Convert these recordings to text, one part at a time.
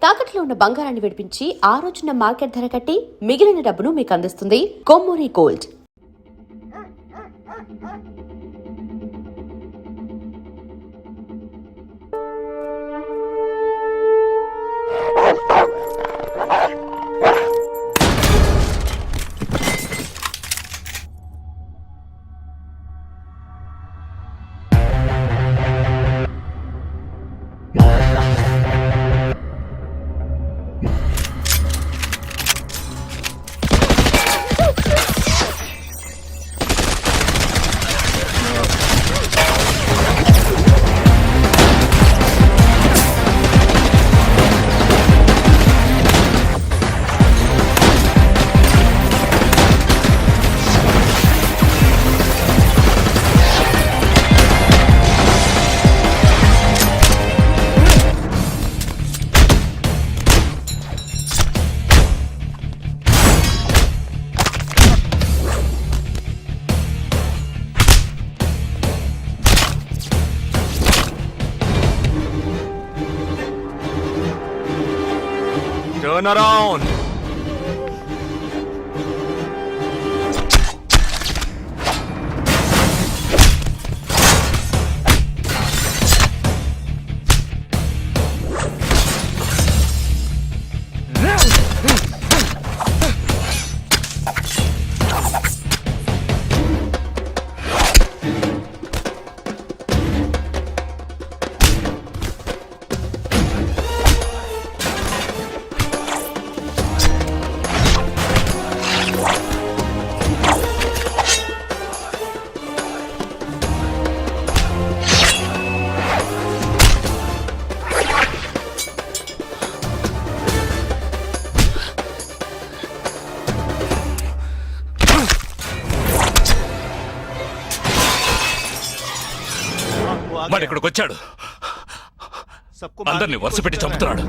తాకట్లో ఉన్న బంగారాన్ని విడిపించి ఆ రోజున మార్కెట్ ధర కట్టి మిగిలిన డబ్బును మీకు అందిస్తుంది కొమ్మూరి గోల్డ్. Turn around! మరి ఇక్కడికి వచ్చాడు, అందరినీ వరుస పెట్టి చంపుతున్నాడు.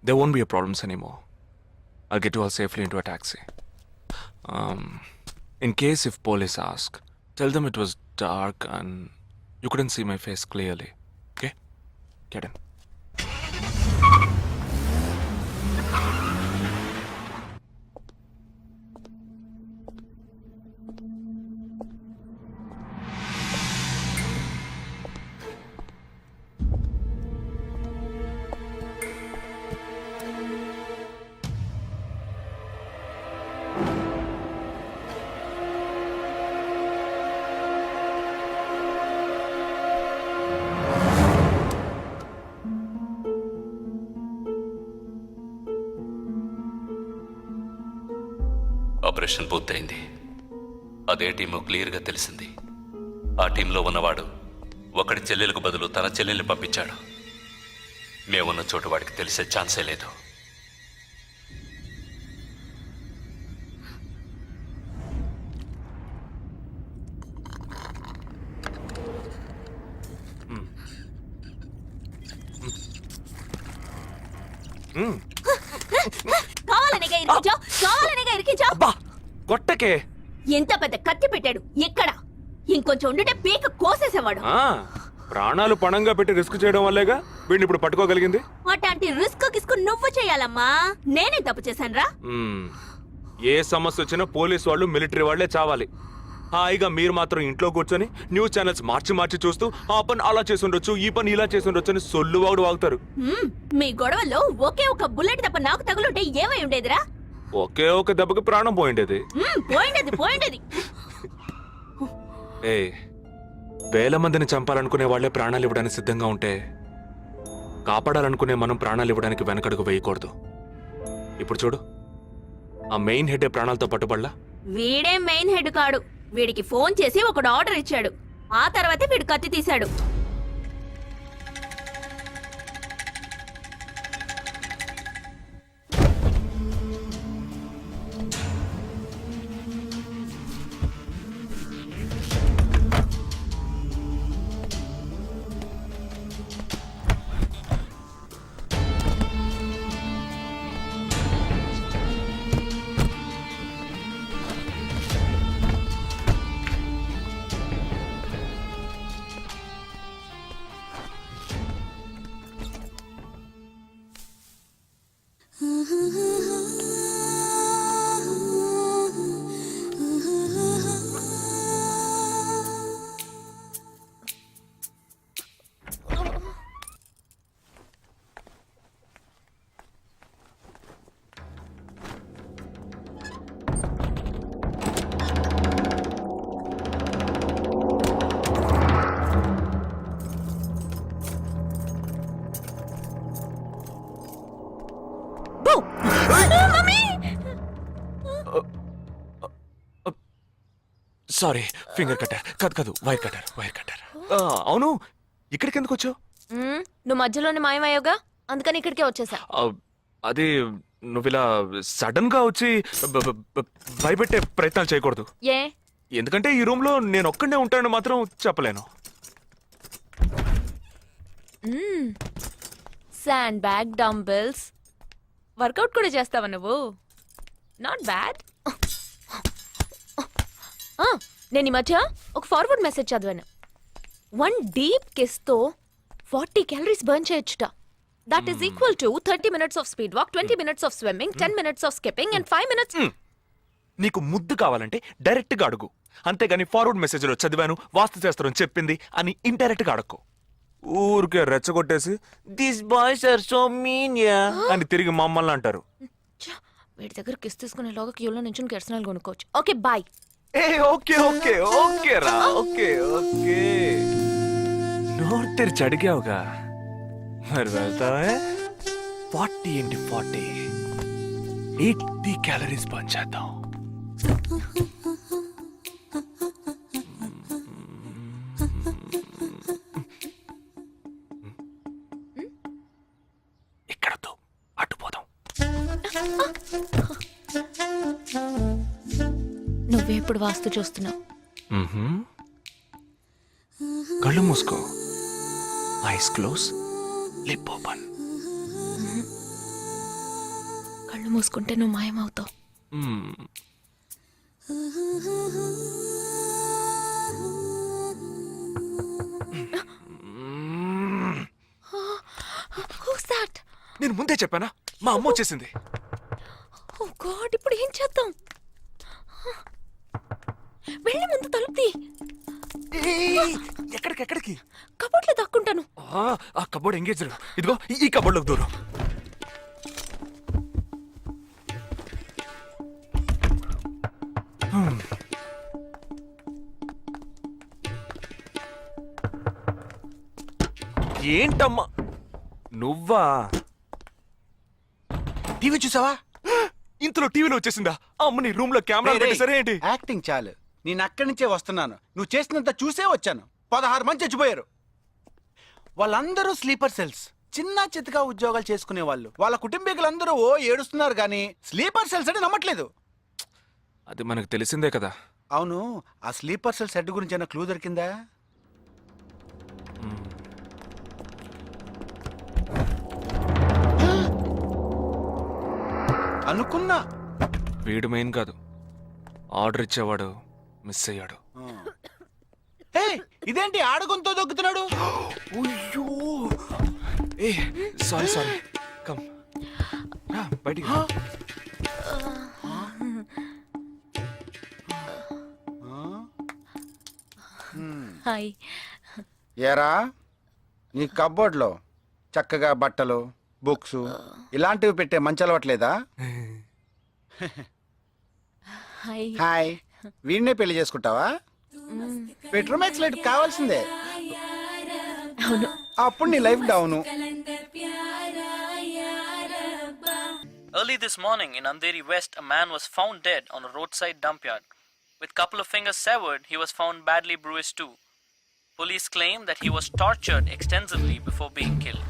There won't be a problems anymore. I'll get you all safely into a taxi. In case if police ask, tell them it was dark and you couldn't see my face clearly. Okay get in. Operation పూర్తయింది. అదే team క్లియర్గా తెలిసింది. ఆ టీంలో ఉన్నవాడు ఒకడి చెల్లెలకు బదులు తన చెల్లెల్ని పంపించాడు. మేమున్న చోటు వాడికి తెలిసే ఛాన్సే లేదు. కావాలనిగా ఇరికించావు. అబ్బా కొట్టకే. ఎంత పెద్ద కత్తి పెట్టాడు. ఎక్కడ ఇంకొంచెం ఉండుంటే పీక కోసేసేవాడు. ప్రాణాలు పణంగా పెట్టి రిస్క్ చేయడం వల్లేగా వీడిని ఇప్పుడు పట్టుకోగలిగింది. అట్లాంటి రిస్క్ కిస్కు నువ్వు చేయాలమ్మా. నేనే తప్పు చేశానురా. ఏ సమస్య వచ్చినా పోలీసు వాళ్ళు మిలిటరీ వాళ్లే చావాలి. హాయిగా మీరు మాత్రం ఇంట్లో కూర్చొని న్యూస్ ఛానల్స్ మార్చి మార్చి చూస్తూ ఆ పని అలా చేసి ఉండొచ్చు, ఈ పని ఇలా చేసి ఉండొచ్చు అని సొల్లు వాగుడు వాగుతారు. మీ గొడవల్లో ఒకే ఒక బుల్లెట్ తప్ప నాకు తగులుంటే ఏమై ఉండేదిరా? ఒకే ఒక దెబ్బకి ప్రాణం పోయిండేది. పోయిండేది. ఏ వేల మందిని చంపాలనుకునే వాళ్లే ప్రాణాలు ఇవ్వడానికి సిద్ధంగా ఉంటే కాపాడాలనుకునే మనం ప్రాణాలు ఇవ్వడానికి వెనకడుగు వేయకూడదు. ఇప్పుడు చూడు, ఆ మెయిన్ హెడ్ ప్రాణాలతో పట్టుబడలా. వీడే మెయిన్ హెడ్ కాడు. వీడికి ఫోన్ చేసి ఒకడు ఆర్డర్ ఇచ్చాడు. ఆ తర్వాతే వీడు కత్తి తీశాడు. సారీ, ఫింగర్ కట్టర్ కాదు వైర్ కట్టర్. అవును, ఇక్కడికి ఎందుకు వచ్చావు? నువ్వు మధ్యలోనే మాయమయ్యోగా, అందుకని ఇక్కడికే వచ్చేసా. అది నువ్వు ఇలా సడన్ గా వచ్చి భయపెట్టే ప్రయత్నాలు చేయకూడదు. ఏ? ఎందుకంటే ఈ రూమ్ లో నేను ఒక్కడే ఉంటానని మాత్రం చెప్పలేను. శాండ్ బ్యాగ్, డంబెల్స్, వర్కౌట్ కూడా చేస్తావా నువ్వు? Not bad. నేను ఈ మధ్య ఒక ఫార్వర్డ్ మెసేజ్ చదివాను. 1 డీప్ కిస్ తో 40 క్యాలరీస్ బర్న్ చేయొచ్చుట. That is equal to 30 minutes of speed walk, 20 minutes of swimming, 10 minutes of skipping and 5 minutes. నీకు ముద్దు కావాలంటే డైరెక్ట్ గా అడుగు, అంతేగాని ఫార్వర్డ్ మెసేజ్ లో చదివాను, వాస్తు శాస్త్రం చెప్పింది అని ఇండైరెక్ట్ గా అడక్కు. ఊరికే రెచ్చగొట్టేసి this boys are so mean అని తిరిగి మమ్మల్ని అంటారు. వీడి దగ్గర కిస్ తీసుకునేలాగా క్యూలో నుంచి కెరసనాలు కొనుక్కోవచ్చు. Okay boy. ఓకే రా, ఓకే. నోరు తెరిచి అడిగావుగా, మరి వెళ్తావే. 40 into 40 80 క్యాలరీస్ బర్న్ చేద్దాం. ఇక్కడతో అడ్డుపోదాం. నువ్వే ఇప్పుడు వాస్తు చూస్తున్నావు. కళ్ళు మూసుకో, ఐస్ క్లోజ్, లిప్ ఓపెన్. కళ్ళు మూసుకుంటే నువ్వు మాయమవుతావు. నేను ముందే చెప్పానా? మా అమ్మ వచ్చేసింది. ఓ గాడ్, ఇప్పుడు ఏం చేద్దాం? వెళ్ళి ముందు తలుపు తీ. ఏయ్, ఎక్కడికి? కబోర్డ్లో దాక్కుంటాను. ఆ కబోర్డ్ ఎంగేజ్. ఇదిగో ఈ కబోర్డ్లోకి దూరం. ఏంటమ్మా నువ్వా? టీవీ చూసావా? ఇంతలో టీవీలో వచ్చేసిందా? అమ్మ నీ రూమ్ లో కెమెరా పెట్టేసరే ఏంటి? యాక్టింగ్ చాలు. నేను అక్కడి నుంచే వస్తున్నాను. నువ్వు చేసినంత చూసే వచ్చాను. 16 మంది చచ్చిపోయారు. వాళ్ళందరూ స్లీపర్ సెల్స్. చిన్న చితగా ఉద్యోగాలు చేసుకునే వాళ్ళు. వాళ్ళ కుటుంబీకులందరూ ఓ ఏడుస్తున్నారు కానీ స్లీపర్ సెల్స్ అని నమ్మట్లేదు. అది మనకు తెలిసిందే కదా. అవును, ఆ స్లీపర్ సెల్స్ హెడ్ గురించి ఏమైనా క్లూ దొరికిందా? అనుకున్నా. వీడు మెయిన్ కాదు, ఆర్డర్ ఇచ్చేవాడు మిస్ అయ్యాడు. హే, ఇదేంటి ఆడగొంతో దొక్కుతున్నాడు? అయ్యో ఏ సారీ కమ్ రా బయటికి. హాయ్. ఏరా, నీ కబ్బోర్డ్లో చక్కగా బట్టలు, బుక్స్ ఇలాంటివి పెట్టే మంచి అలవాట్లేదా? హాయ్. హాయ్, వీడినే పెళ్లి చేసుకుంటావా? బెడ్రూమ్ ఎక్స్లైట్ కావాల్సిందే. అవును. అప్పుడు నీ life down. Early this morning in Andheri West, a man was found dead on a roadside dump yard. With couple of fingers severed, he was found badly bruised too. Police claim that he was tortured extensively before being killed.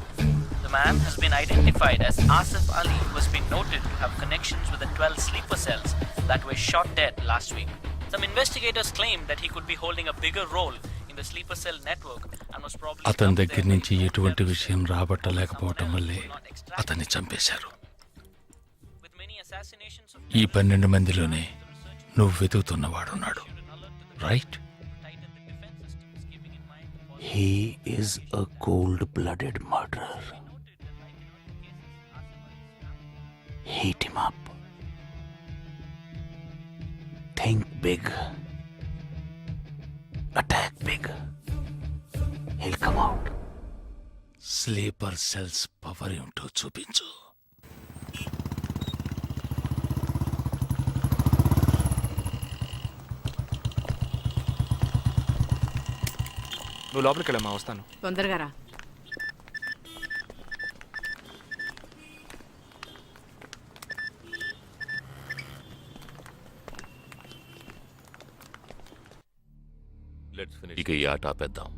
The man has been identified as Asif Ali, who has been noted to have connections with the 12 sleeper cells that were shot dead last week. Some investigators claim that he could be holding a bigger role in the sleeper cell network and was probably అతని దగ్గర నుంచి ఎటువంటి విషయం రాబట్టలేకపోవటం వల్లే అతన్ని చంపేశారు. with many assassinations of ఈ 12 మందిలోనే నువ్వు వెతుకుతున్నవాడున్నాడు, right? He is a cold-blooded murderer. Heat him up. Think big. Attack big. He'll come out. Sleeper cells power ఏమిటో చూపించు. నువ్వు లోపలికి వెళ్ళమ్మా, వస్తాను. తొందరగా రా. ఇక ఈ ఆట ఆపేద్దాం.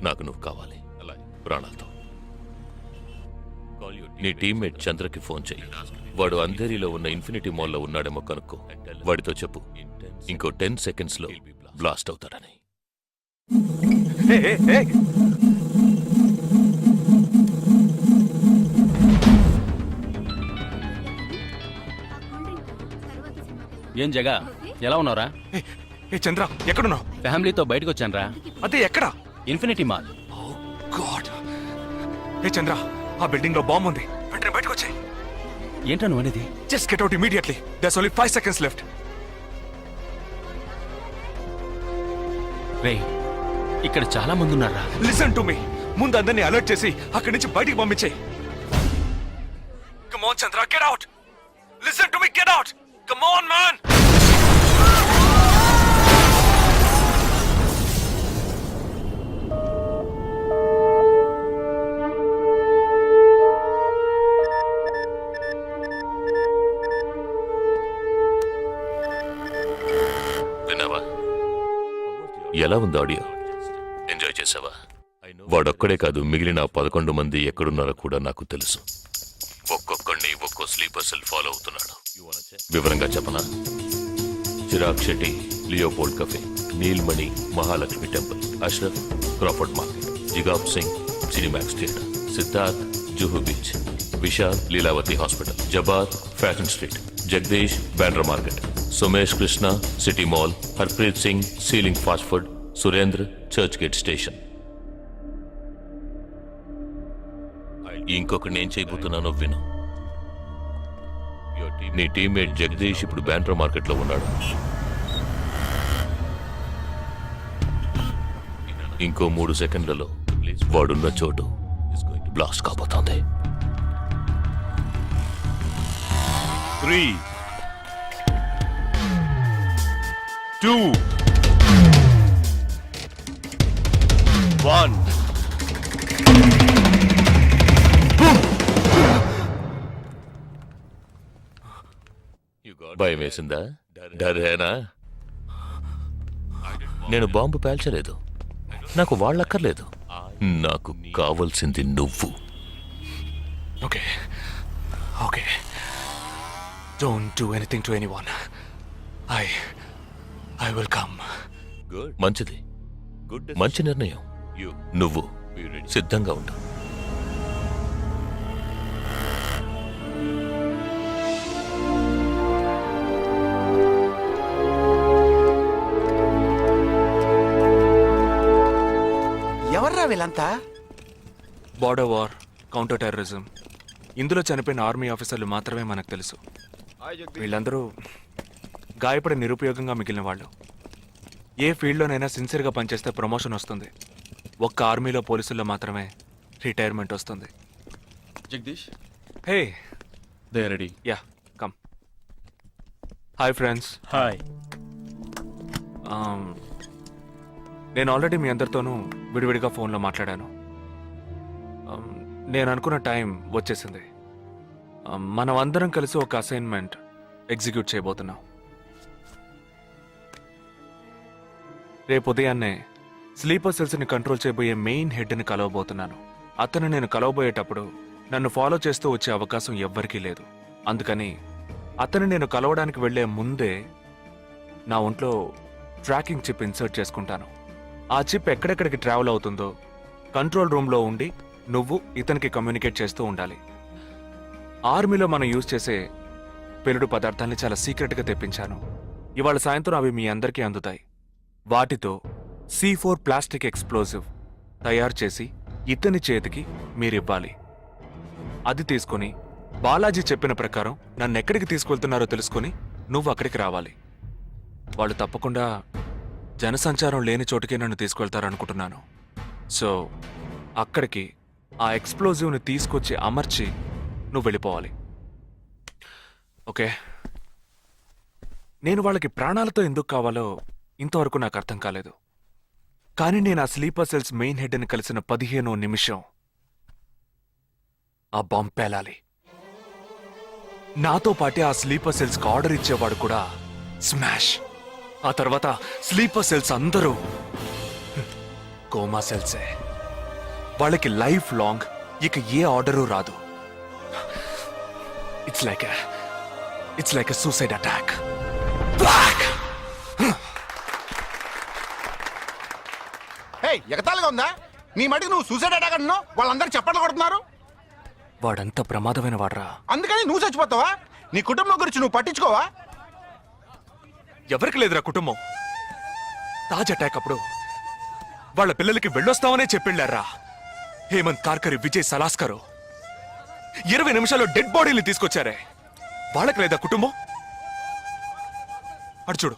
నాకు నువ్వు కావాలి ప్రాణాలతో. నీ టీమ్మేట్ చంద్రకి ఫోన్ చెయ్యి. వాడు అంధేరిలో ఉన్న ఇన్ఫినిటీ మాల్లో ఉన్నాడేమో కనుక్కో. వాడితో చెప్పు ఇంకో 10 seconds లో బ్లాస్ట్ అవుతాడని. ఏం జగా, ఎలా ఉన్నారా? ఏ చంద్ర, ఎక్కడున్నావు? ఫ్యామిలీతో బయటకు వచ్చానరా. అదే ఎక్కడ? Infinity mall. గాడ్. ఏ చంద్ర, ఆ బిల్డింగ్ లో బాంబు ఉంది. వెంటనే బయటకు వచ్చాయి. ఏంటా నువ్వు అనేది? Just get out immediately. There's only 5 seconds left. రే, ఇక్కడ చాలా మంది ఉన్నారా. Listen to me. ముందు అందరినీ అలర్ట్ చేసి అక్కడి నుంచి బయటికి పంపించేయి. Come on Chandra, get out. Listen to me, get out. Come on man. విన్నావా? ఎలా ఉంది ఆడియో? ఎంజాయ్ చేసావా? వాడొక్కడే కాదు, మిగిలిన 11 మంది ఎక్కడున్నారో కూడా నాకు తెలుసు. ఒక్కొక్కడిని ఒక్కో స్లీపర్ సెల్ ఫాలో అవుతున్నాడు. వివరంగా చెప్పనా? Chirag Shetty, Leopold cafe, Neelmani, Mahalakshmi temple, Ashraf, Crawford market, Jigab Singh, Cinemax theatre, Siddharth, Juhu beach, Vishal, Lilavati hospital, Jabbar, fashion street, Jagdish, Bandra market, Sumesh Krishna, city mall, Harpreet Singh, ceiling fast food, Surendra, Churchgate station. ఇంకొకటి నేను చేయబోతున్నానో విను. నీ టీమ్మేట్ జగదీష్ ఇప్పుడు బ్యాండ్రా మార్కెట్లో ఉన్నాడు. ఇంకో 3 సెకండ్లలో వాడున్న చోటు బ్లాస్ట్ కాబోతోంది. 3, 2, 1. భయం వేసిందా? డరేనా? నేను బాంబు పేల్చలేదు. నాకు వాళ్ళక్కర్లేదు. నాకు కావలసింది నువ్వు. Okay okay, don't do anything to anyone. I will come. మంచిది, మంచి నిర్ణయం. నువ్వు సిద్ధంగా ఉండు. ఎవర్రా వీళ్ళంతా? బార్డర్ వార్, కౌంటర్ టెర్రరిజం, ఇందులో చనిపోయిన ఆర్మీ ఆఫీసర్లు మాత్రమే మనకు తెలుసు. వీళ్ళందరూ గాయపడి నిరుపయోగంగా మిగిలిన వాళ్ళు. ఏ ఫీల్డ్లోనైనా సిన్సియర్గా పనిచేస్తే ప్రమోషన్ వస్తుంది. ఒక్క ఆర్మీలో పోలీసుల్లో మాత్రమే రిటైర్మెంట్ వస్తుంది. Jagdish, hey, they ready. Yeah, come. Hi friends. Hi. నేను ఆల్రెడీ మీ అందరితోనూ విడివిడిగా ఫోన్లో మాట్లాడాను. నేను అనుకున్న టైం వచ్చేసింది. మనం అందరం కలిసి ఒక అసైన్మెంట్ ఎగ్జిక్యూట్ చేయబోతున్నాం. రేపు ఉదయాన్నే స్లీపర్ సెల్స్ని కంట్రోల్ చేయబోయే మెయిన్ హెడ్ని కలవబోతున్నాను. అతను నేను కలవబోయేటప్పుడు నన్ను ఫాలో చేస్తూ వచ్చే అవకాశం ఎవ్వరికీ లేదు. అందుకని అతను నేను కలవడానికి వెళ్లే ముందే నా ఒంట్లో ట్రాకింగ్ చిప్ ఇన్సర్ట్ చేసుకుంటాను. ఆ చిప్ ఎక్కడెక్కడికి ట్రావెల్ అవుతుందో కంట్రోల్ రూమ్లో ఉండి నువ్వు ఇతనికి కమ్యూనికేట్ చేస్తూ ఉండాలి. ఆర్మీలో మనం యూజ్ చేసే పెలుడు పదార్థాన్ని చాలా సీక్రెట్గా తెప్పించాను. ఇవాళ సాయంత్రం అవి మీ అందరికీ అందుతాయి. వాటితో C4 ప్లాస్టిక్ ఎక్స్ప్లోజివ్ తయారు చేసి ఇతని చేతికి మీరివ్వాలి. అది తీసుకుని బాలాజీ చెప్పిన ప్రకారం నన్ను ఎక్కడికి తీసుకెళ్తున్నారో తెలుసుకుని నువ్వు అక్కడికి రావాలి. వాళ్ళు తప్పకుండా జనసంచారం లేని చోటుకే నన్ను తీసుకెళ్తారనుకుంటున్నాను. సో అక్కడికి ఆ ఎక్స్ప్లోజివ్ని తీసుకొచ్చి అమర్చి నువ్వు వెళ్ళిపోవాలి. ఓకే? నేను వాళ్ళకి ప్రాణాలతో ఎందుకు కావాలో ఇంతవరకు నాకు అర్థం కాలేదు. కానీ నేను ఆ స్లీపర్ సెల్స్ మెయిన్ హెడ్ని కలిసిన 15వ నిమిషం ఆ బాంబ్ పేలాలి. నాతో పాటే ఆ స్లీపర్ సెల్స్కి ఆర్డర్ ఇచ్చేవాడు కూడా స్మాష్. ఆ తర్వాత స్లీపర్ సెల్స్ అందరూ కోమా సెల్సే. వాళ్ళకి లైఫ్ లాంగ్ ఇక ఏ ఆర్డరు రాదు. It's like a suicide attack. ఎగతాళిగా ఉందా? నీ మటుకు నువ్వు సూసైడ్ అటాక్ అంటున్నావు, వాళ్ళందరూ చప్పట్లు కొడుతున్నారు. వాడంత ప్రమాదమైన వాడ్రా. అందుకని నువ్వు చచ్చిపోతావా? నీ కుటుంబం గురించి నువ్వు పట్టించుకోవా? ఎవరికి లేదురా కుటుంబం. తాజ్ అటాక్ అప్పుడు వాళ్ళ పిల్లలకి వెళ్ళొస్తామనే చెప్పెళ్ళారా. హేమంత్ కార్కరి, విజయ్ సలాస్కరు 20 నిమిషాల్లో డెడ్ బాడీని తీసుకొచ్చారే. వాళ్ళకి లేదా కుటుంబం? అడు చూడు,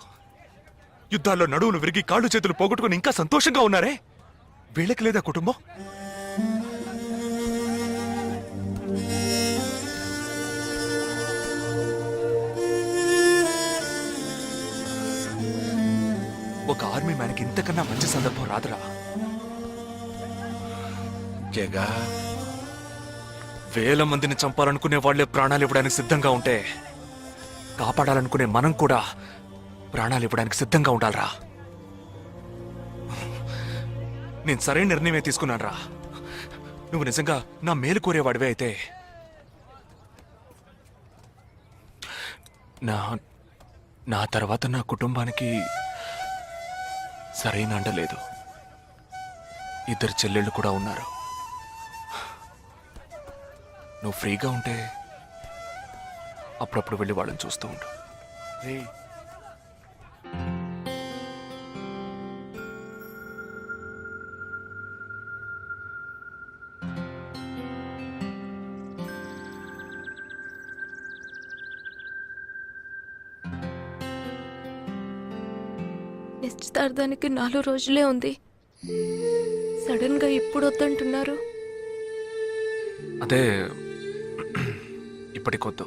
యుద్ధాల్లో నడువును విరిగి కాళ్ళు చేతులు పోగొట్టుకుని ఇంకా సంతోషంగా ఉన్నారే. వీళ్ళకి లేదా కుటుంబం? ఒక ఆర్మీ మ్యాన్కి ఇంతకన్నా మంచి సందర్భం రాదురా. జగా, వేల మందిని చంపాలనుకునే వాళ్లే ప్రాణాలు ఇవ్వడానికి సిద్ధంగా ఉంటే కాపాడాలనుకునే మనం కూడా ప్రాణాలు ఇవ్వడానికి సిద్ధంగా ఉండాలరా. నేను సరైన నిర్ణయమే తీసుకున్నాను రా. నువ్వు నిజంగా నా మేలు కోరేవాడివే అయితే నా తర్వాత నా కుటుంబానికి సరైన అండ లేదు. 2 చెల్లెళ్ళు కూడా ఉన్నారు. నువ్వు ఫ్రీగా ఉంటే అప్పుడప్పుడు వెళ్ళి వాళ్ళని చూస్తూ ఉండు. నిశ్చితార్థానికి 4 రోజులే ఉంది. సడన్ గా ఇప్పుడు వద్దంటున్నారు. అదే ఇప్పటికొద్దు,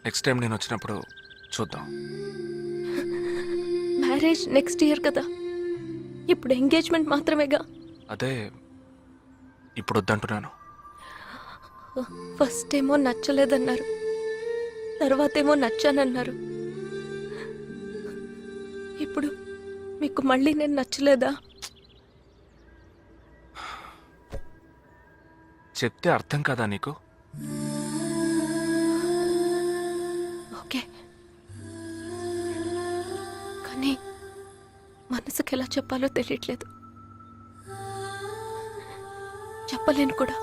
నెక్స్ట్ టైం నేను వచ్చినప్పుడు చూద్దాం. మ్యారేజ్ నెక్స్ట్ ఇయర్ కదా, ఇప్పుడు ఎంగేజ్మెంట్ మాత్రమేగా. అదే ఇప్పుడు వద్దంటున్నాను. ఫస్ట్ ఏమో నచ్చలేదన్నారు, తర్వాతేమో నచ్చానన్నారు. ఇప్పుడు మీకు మళ్ళీ నేను నచ్చలేదా? చెప్తే అర్థం కాదా నీకు? ఓకే, కానీ మనసుకి ఎలా చెప్పాలో తెలియట్లేదు, చెప్పలేను కూడా.